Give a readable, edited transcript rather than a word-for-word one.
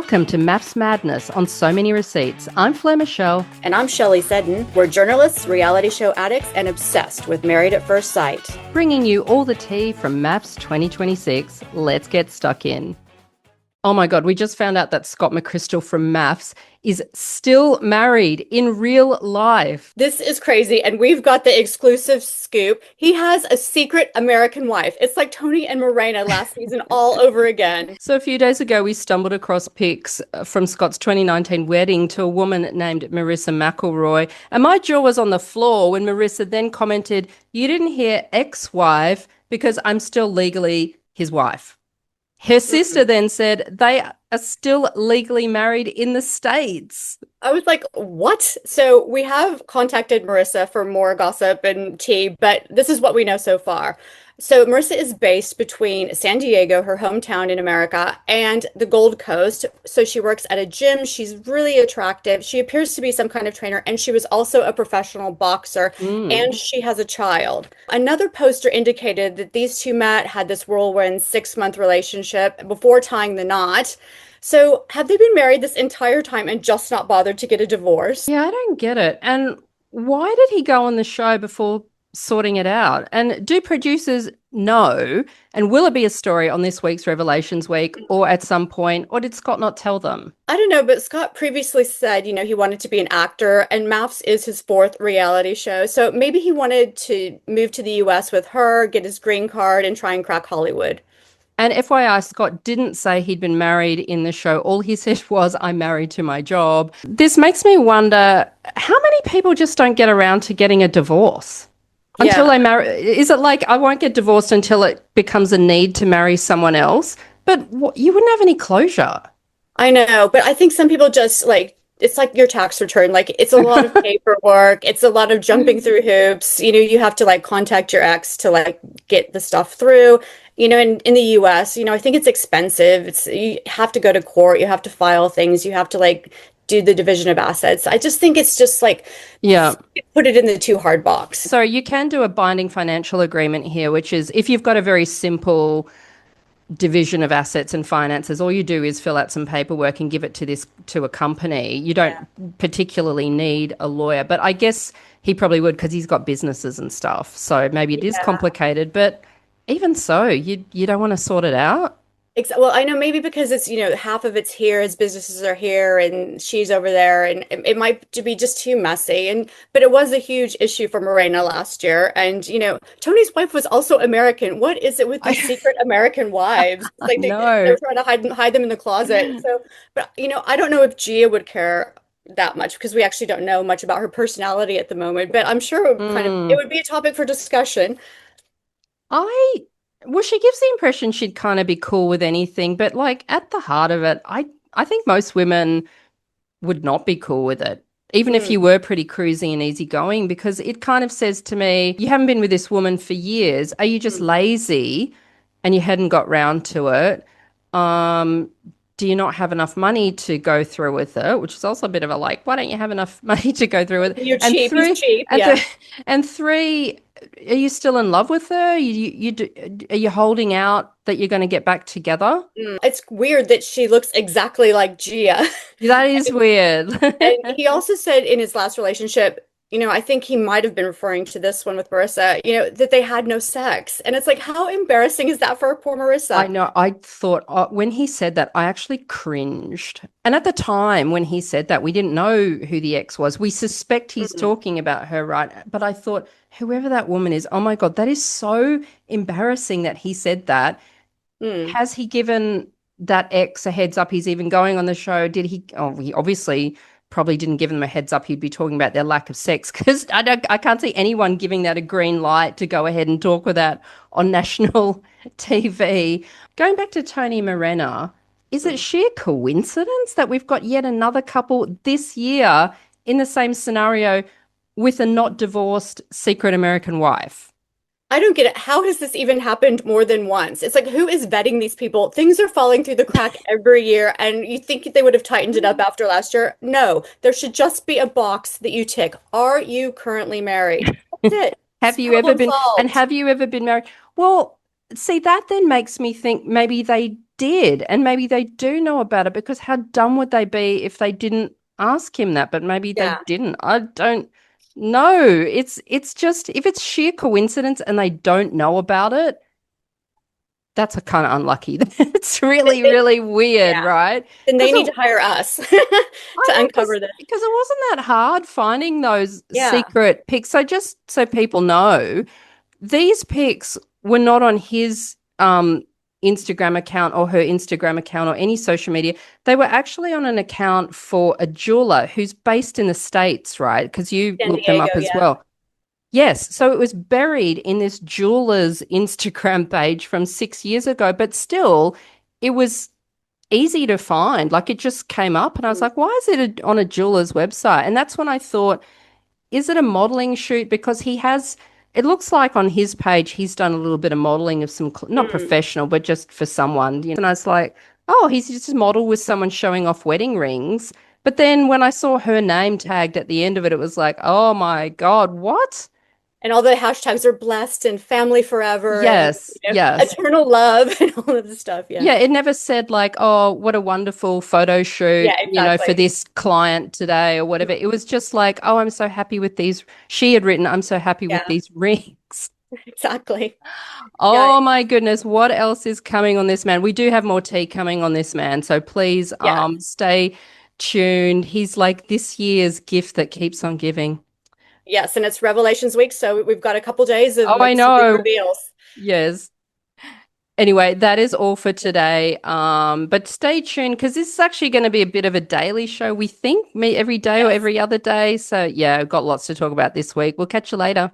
Welcome to MAFS Madness on So Many Receipts. I'm Fleur Michelle. And I'm Shelley Seddon. We're journalists, reality show addicts, and obsessed with Married at First Sight. Bringing you all the tea from MAFS 2026. Let's get stuck in. Oh my God, we just found out that Scott McCristal from MAFS is still married in real life. This is crazy, and we've got the exclusive scoop. He has a secret American wife. It's like Tony and Marina last season all over again. So a few days ago, we stumbled across pics from Scott's 2019 wedding to a woman named Marisa McElroy, and my jaw was on the floor when Marisa then commented, "You didn't hear ex-wife because I'm still legally his wife." Her sister then said they are still legally married in the States. I was like, what? So we have contacted Marisa for more gossip and tea, but this is what we know so far. So Marisa is based between San Diego, her hometown in America, and the Gold Coast. So she works at a gym. She's really attractive. She appears to be some kind of trainer, and she was also a professional boxer, and she has a child. Another poster indicated that these two met, had this whirlwind 6-month relationship before tying the knot. So have they been married this entire time and just not bothered to get a divorce? Yeah, I don't get it. And why did he go on the show before sorting it out? And do producers know? And will it be a story on this week's Revelations Week or at some point? Or did Scott not tell them? I don't know, but Scott previously said, he wanted to be an actor, and MAFS is his 4th reality show. So maybe he wanted to move to the US with her, get his green card, and try and crack Hollywood. And FYI, Scott didn't say he'd been married in the show. All he said was, "I'm married to my job." This makes me wonder, how many people just don't get around to getting a divorce until they marry? Is it like, I won't get divorced until it becomes a need to marry someone else? But you wouldn't have any closure. I know, but I think some people just it's like your tax return. Like, it's a lot of paperwork. It's a lot of jumping through hoops. You have to contact your ex to get the stuff through. In the US, I think it's expensive. You have to go to court. You have to file things. You have to do the division of assets. I just think it's just put it in the too hard box. So you can do a binding financial agreement here, which is if you've got a very simple division of assets and finances, all you do is fill out some paperwork and give it to a company. You don't particularly need a lawyer, but I guess he probably would because he's got businesses and stuff. So maybe it is complicated, but even so, you don't want to sort it out? Well, I know, maybe because it's, half of it's here, his businesses are here, and she's over there, and it might be just too messy. But it was a huge issue for Morena last year. And, Tony's wife was also American. What is it with these secret American wives? They're trying to hide them in the closet. So, but, I don't know if Gia would care that much because we actually don't know much about her personality at the moment. But I'm sure it would be a topic for discussion. Well, she gives the impression she'd kind of be cool with anything, but at the heart of it, I think most women would not be cool with it, even if you were pretty cruisy and easygoing, because it kind of says to me, you haven't been with this woman for years. Are you just lazy and you hadn't got round to it? Do you not have enough money to go through with it? Which is also a bit of a why don't you have enough money to go through with it? You're cheap, you're cheap. And 3, are you still in love with her? Are you holding out that you're going to get back together? It's weird that she looks exactly like Gia. That is weird. And he also said in his last relationship, I think he might have been referring to this one with Marisa, that they had no sex. And it's how embarrassing is that for poor Marisa? I know. I thought when he said that, I actually cringed. And at the time when he said that, we didn't know who the ex was. We suspect he's talking about her, right? But I thought, whoever that woman is, oh my God, that is so embarrassing that he said that. Has he given that ex a heads up he's even going on the show? Did he? Oh, he obviously probably didn't give them a heads up he'd be talking about their lack of sex, because I can't see anyone giving that a green light to go ahead and talk with that on national TV. Going back to Tony Morena, is it sheer coincidence that we've got yet another couple this year in the same scenario with a not divorced secret American wife? I don't get it. How has this even happened more than once? It's who is vetting these people? Things are falling through the crack every year, and you think they would have tightened it up after last year? No, there should just be a box that you tick. Are you currently married? That's it. Have you ever been married? Well, see, that then makes me think maybe they did, and maybe they do know about it, because how dumb would they be if they didn't ask him that? But maybe they Yeah. didn't. I don't know. It's just, if it's sheer coincidence and they don't know about it, that's a kind of unlucky. It's really, really weird, Yeah. right? Then they Because need to hire us I to know, uncover this. because it wasn't that hard finding those Yeah. secret pics. So just so people know, these pics were not on his Instagram account or her Instagram account or any social media. They were actually on an account for a jeweler who's based in the States, right? Because you San looked them Diego, up as yeah. well. Yes, so it was buried in this jeweler's Instagram page from 6 years ago, but still, it was easy to find. Like, it just came up, and I was Mm. like, why is it on a jeweler's website? And that's when I thought, is it a modeling shoot? Because it looks like on his page, he's done a little bit of modeling of some, not Mm. professional, but just for someone. And I was like, oh, he's just a model with someone showing off wedding rings. But then when I saw her name tagged at the end of it, it was like, oh my God, what? And all the hashtags are blessed and family forever and Yes, yes. eternal love and all of this stuff. Yeah. Yeah, it never said like, oh, what a wonderful photo shoot, Yeah, for exactly. this client today or whatever. It was just like, oh, I'm so happy with these. She had written, I'm so happy with Yeah, these rings. exactly. Yeah. Oh my goodness, what else is coming on this man? We do have more tea coming on this man, so please Yeah. stay tuned. He's like this year's gift that keeps on giving. Yes, and it's Revelations week, so we've got a couple days of Oh, I maybe some big know. reveals. Yes. Anyway, that is all for today. But stay tuned, because this is actually going to be a bit of a daily show, we think, me every day or Yes. every other day. So yeah, I've got lots to talk about this week. We'll catch you later.